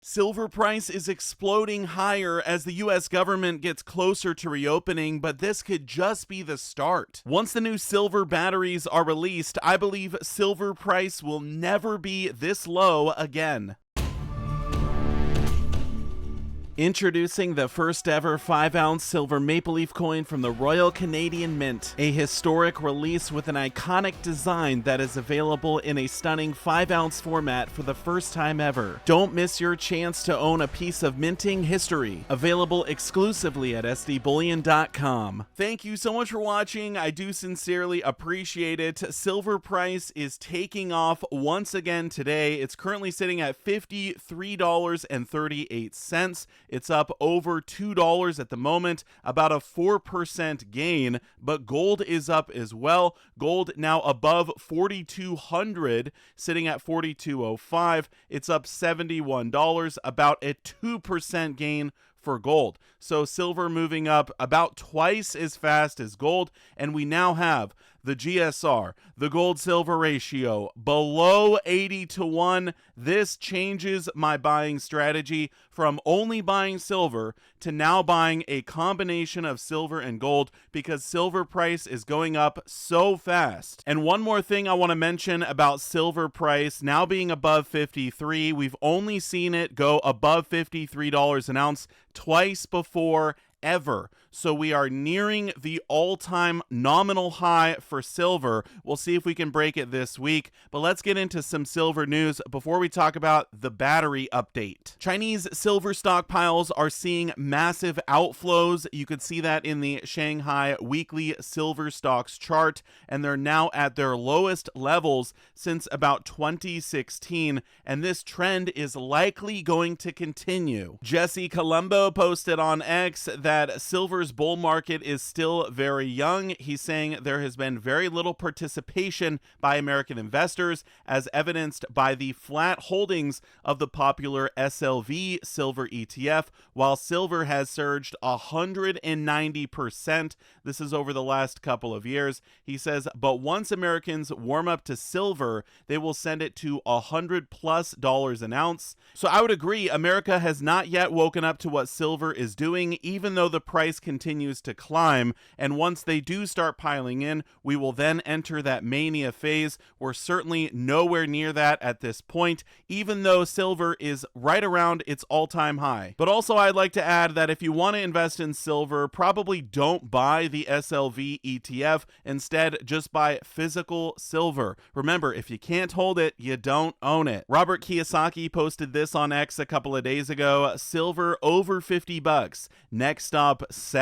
Silver price is exploding higher as the US government gets closer to reopening, but this could just be the start. Once the new silver batteries are released, I believe silver price will never be this low again. Introducing the first ever 5-ounce silver maple leaf coin from the Royal Canadian Mint, a historic release with an iconic design that is available in a stunning 5-ounce format for the first time ever. Don't miss your chance to own a piece of minting history, available exclusively at sdbullion.com. Thank you so much for watching. I do sincerely appreciate it. Silver price is taking off once again today. It's currently sitting at $53.38. It's up over $2 at the moment, about a 4% gain, but gold is up as well. Gold now above 4,200, sitting at 4,205. It's up $71, about a 2% gain for gold. So silver moving up about twice as fast as gold, and we now have the GSR, the gold-silver ratio, below 80-1. This changes my buying strategy from only buying silver to now buying a combination of silver and gold because silver price is going up so fast. And one more thing I want to mention about silver price now being above 53, we've only seen it go above $53 an ounce twice before ever. So we are nearing the all-time nominal high for silver. We'll see if we can break it this week, but let's get into some silver news before we talk about the battery update. Chinese silver stockpiles are seeing massive outflows. You could see that in the Shanghai weekly silver stocks chart, and they're now at their lowest levels since about 2016, and this trend is likely going to continue. Jesse Colombo posted on X that silver's bull market is still very young. He's saying there has been very little participation by American investors, as evidenced by the flat holdings of the popular SLV silver ETF, while silver has surged 190%. This is over the last couple of years. He says, but once Americans warm up to silver, they will send it to $100+ an ounce. So I would agree, America has not yet woken up to what silver is doing, even though the price continues to climb. And once they do start piling in, we will then enter that mania phase. We're certainly nowhere near that at this point, even though silver is right around its all-time high. But also I'd like to add that if you want to invest in silver, probably don't buy the SLV ETF. Instead, just buy physical silver. Remember, if you can't hold it, you don't own it. Robert Kiyosaki posted this on X a couple of days ago. Silver over $50. Next up, 70.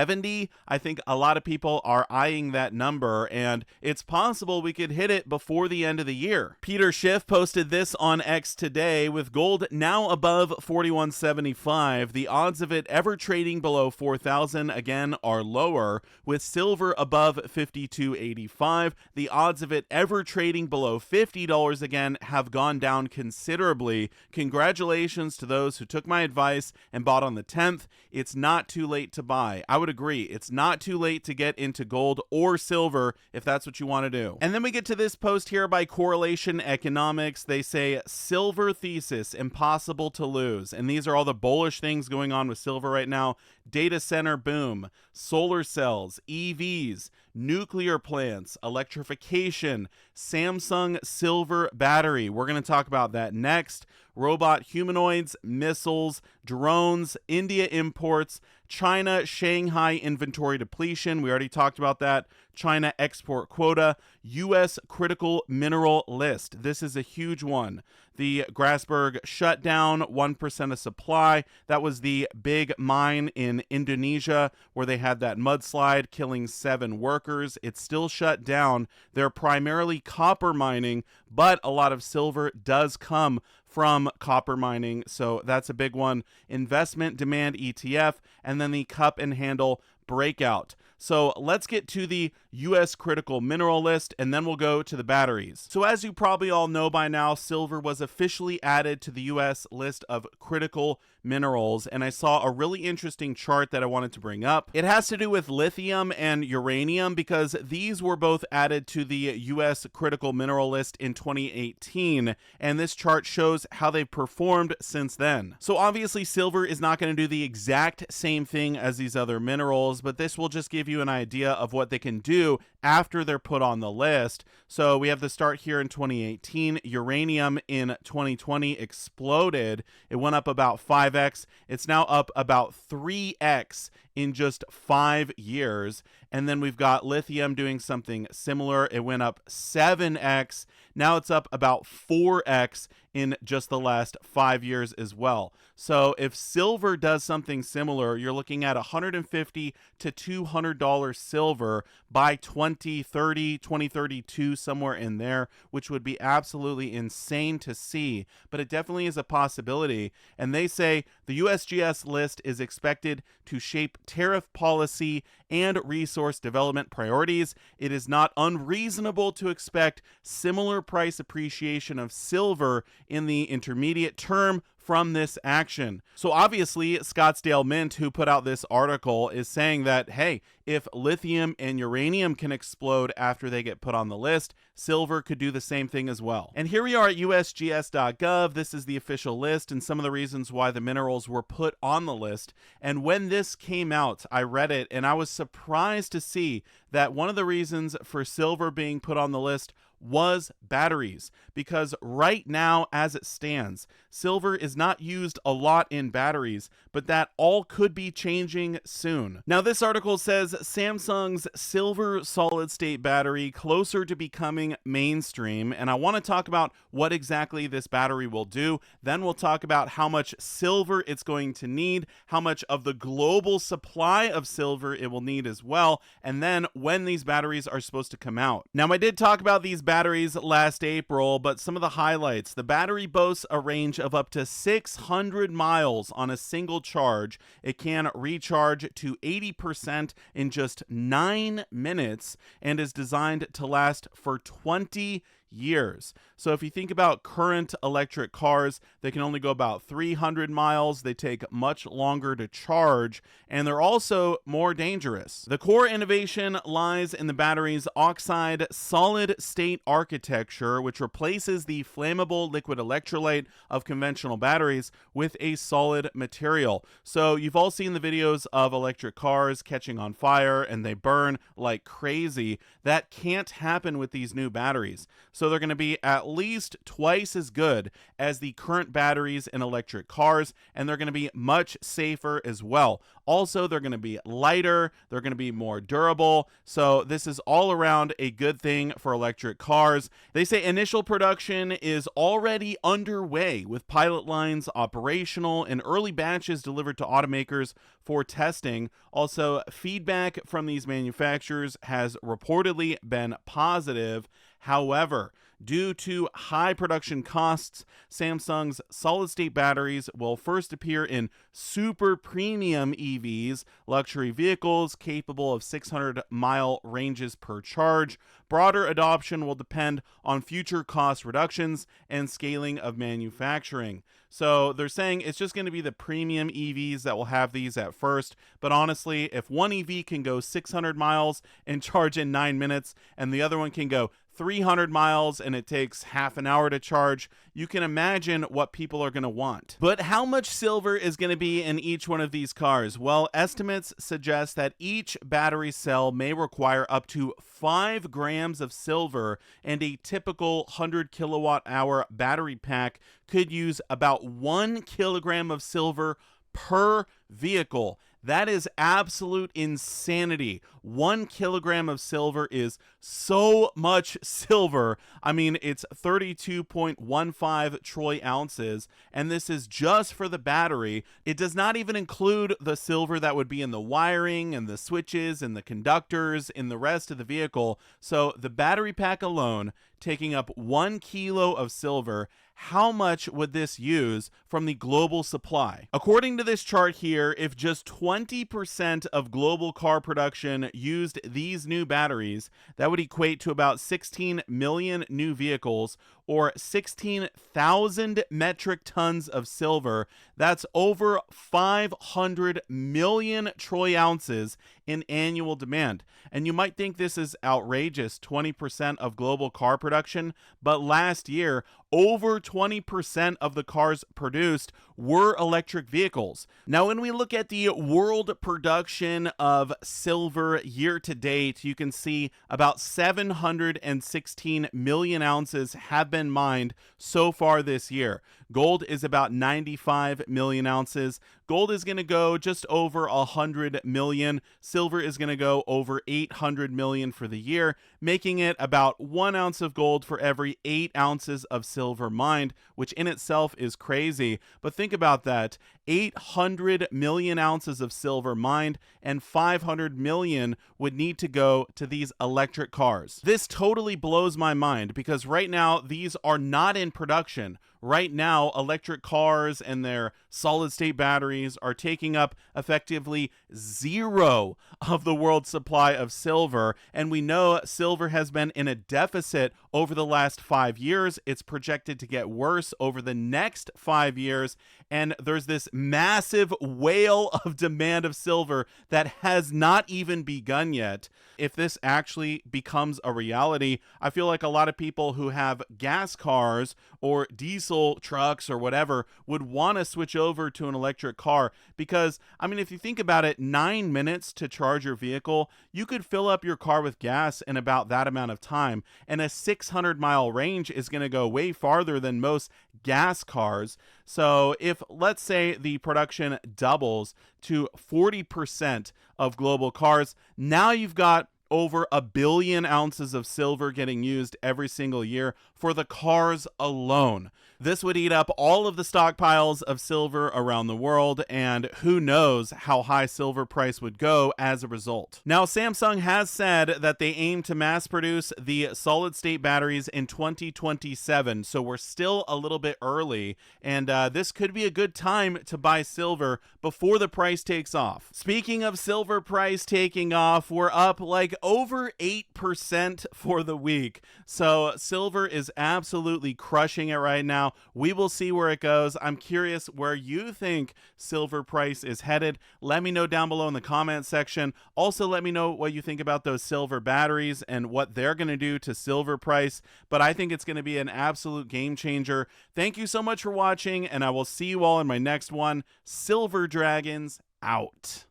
I think a lot of people are eyeing that number, and it's possible we could hit it before the end of the year. Peter Schiff posted this on X today. With gold now above 41.75, the odds of it ever trading below 4,000 again are lower. With silver above 52.85, the odds of it ever trading below $50 again have gone down considerably. Congratulations to those who took my advice and bought on the 10th. It's not too late to buy. I would agree. It's not too late to get into gold or silver if that's what you want to do. And then we get to this post here by Correlation Economics. They say, silver thesis, impossible to lose. And these are all the bullish things going on with silver right now. Data center boom, solar cells, EVs, nuclear plants, electrification, Samsung silver battery. We're going to talk about that next. Robot humanoids, missiles, drones, India imports, China Shanghai inventory depletion. We already talked about that. China export quota, U.S. critical mineral list. This is a huge one. The Grasberg shutdown, 1% of supply. That was the big mine in Indonesia where they had that mudslide killing 7 workers. It's still shut down. They're primarily copper mining, but a lot of silver does come from copper mining, so that's a big one. Investment demand ETF, and then the cup and handle breakout. So let's get to the U.S. critical mineral list, and then we'll go to the batteries. So as you probably all know by now, silver was officially added to the U.S. list of critical minerals, and I saw a really interesting chart that I wanted to bring up. It has to do with lithium and uranium because these were both added to the U.S. critical mineral list in 2018, and this chart shows how they've performed since then. So obviously silver is not going to do the exact same thing as these other minerals, but this will just give you an idea of what they can do after they're put on the list. So we have the start here in 2018. Uranium in 2020 exploded. It went up about 5x. It's now up about 3x in just 5 years. And then we've got lithium doing something similar. It went up 7x. Now it's up about 4x in just the last 5 years as well. So if silver does something similar, you're looking at $150 to $200 silver by 2030, 2032, somewhere in there, which would be absolutely insane to see. But it definitely is a possibility. And they say the USGS list is expected to shape tariff policy and resource development priorities. It is not unreasonable to expect similar price appreciation of silver in the intermediate term from this action. So obviously Scottsdale Mint, who put out this article, is saying that, hey, if lithium and uranium can explode after they get put on the list, silver could do the same thing as well. And here we are at usgs.gov. This is the official list and some of the reasons why the minerals were put on the list. And when this came out, I read it and I was surprised to see that one of the reasons for silver being put on the list was batteries, because right now as it stands, silver is not used a lot in batteries, but that all could be changing soon. Now this article says Samsung's silver solid state battery closer to becoming mainstream, and I want to talk about what exactly this battery will do. Then we'll talk about how much silver it's going to need, how much of the global supply of silver it will need as well, and then when these batteries are supposed to come out. Now I did talk about these batteries last April, but some of the highlights: the battery boasts a range of up to 600 miles on a single charge. It can recharge to 80% in just 9 minutes and is designed to last for 20 years. So if you think about current electric cars, they can only go about 300 miles. They take much longer to charge, and they're also more dangerous. The core innovation lies in the battery's oxide solid state architecture, which replaces the flammable liquid electrolyte of conventional batteries with a solid material. So you've all seen the videos of electric cars catching on fire and they burn like crazy. That can't happen with these new batteries. So they're going to be at least twice as good as the current batteries in electric cars, and they're going to be much safer as well. Also, they're going to be lighter, they're going to be more durable, so this is all around a good thing for electric cars. They say initial production is already underway, with pilot lines operational and early batches delivered to automakers for testing. Also, feedback from these manufacturers has reportedly been positive. However, due to high production costs, Samsung's solid-state batteries will first appear in super premium EVs, luxury vehicles capable of 600-mile ranges per charge. Broader adoption will depend on future cost reductions and scaling of manufacturing. So they're saying it's just going to be the premium EVs that will have these at first. But honestly, if one EV can go 600 miles and charge in 9 minutes, and the other one can go 300 miles and it takes half an hour to charge, you can imagine what people are going to want. But how much silver is going to be in each one of these cars? Well, estimates suggest that each battery cell may require up to 5 grams of silver, and a typical 100 kilowatt hour battery pack could use about 1 kilogram of silver per vehicle. That is absolute insanity. 1 kilogram of silver is so much silver. I mean, it's 32.15 troy ounces, and this is just for the battery. It does not even include the silver that would be in the wiring and the switches and the conductors in the rest of the vehicle. So the battery pack alone taking up 1 kilo of silver, how much would this use from the global supply? According to this chart here, if just 20% of global car production used these new batteries, that would equate to about 16 million new vehicles or 16,000 metric tons of silver. That's over 500 million troy ounces in annual demand. And you might think this is outrageous, 20% of global car production, but last year, over 20% of the cars produced were electric vehicles. Now, when we look at the world production of silver year to date, you can see about 716 million ounces have been mined so far this year. Gold is about 95 million ounces. Gold is going to go just over 100 million. Silver is going to go over 800 million for the year, making it about 1 ounce of gold for every 8 ounces of silver mined, which in itself is crazy. But think about that. 800 million ounces of silver mined, and 500 million would need to go to these electric cars. This totally blows my mind because right now these are not in production. Right now, electric cars and their solid-state batteries are taking up effectively zero of the world's supply of silver, and we know silver has been in a deficit over the last 5 years. It's projected to get worse over the next 5 years, and there's this massive whale of demand of silver that has not even begun yet. If this actually becomes a reality, I feel like a lot of people who have gas cars or diesel trucks or whatever would want to switch over to an electric car because, I mean, if you think about it, 9 minutes to charge your vehicle, you could fill up your car with gas in about that amount of time, and a 600-mile range is going to go way farther than most gas cars. So if, let's say, the production doubles to 40% of global cars, now you've got over 1 billion ounces of silver getting used every single year for the cars alone. This would eat up all of the stockpiles of silver around the world, and who knows how high silver price would go as a result. Now, Samsung has said that they aim to mass produce the solid-state batteries in 2027, so we're still a little bit early, and this could be a good time to buy silver before the price takes off. Speaking of silver price taking off, we're up like over 8% for the week, so silver is absolutely crushing it right now. We will see where it goes. I'm curious where you think silver price is headed. Let me know down below in the comment section. Also, let me know what you think about those silver batteries and what they're going to do to silver price. But I think it's going to be an absolute game changer. Thank you so much for watching, and I will see you all in my next one. Silver Dragons out.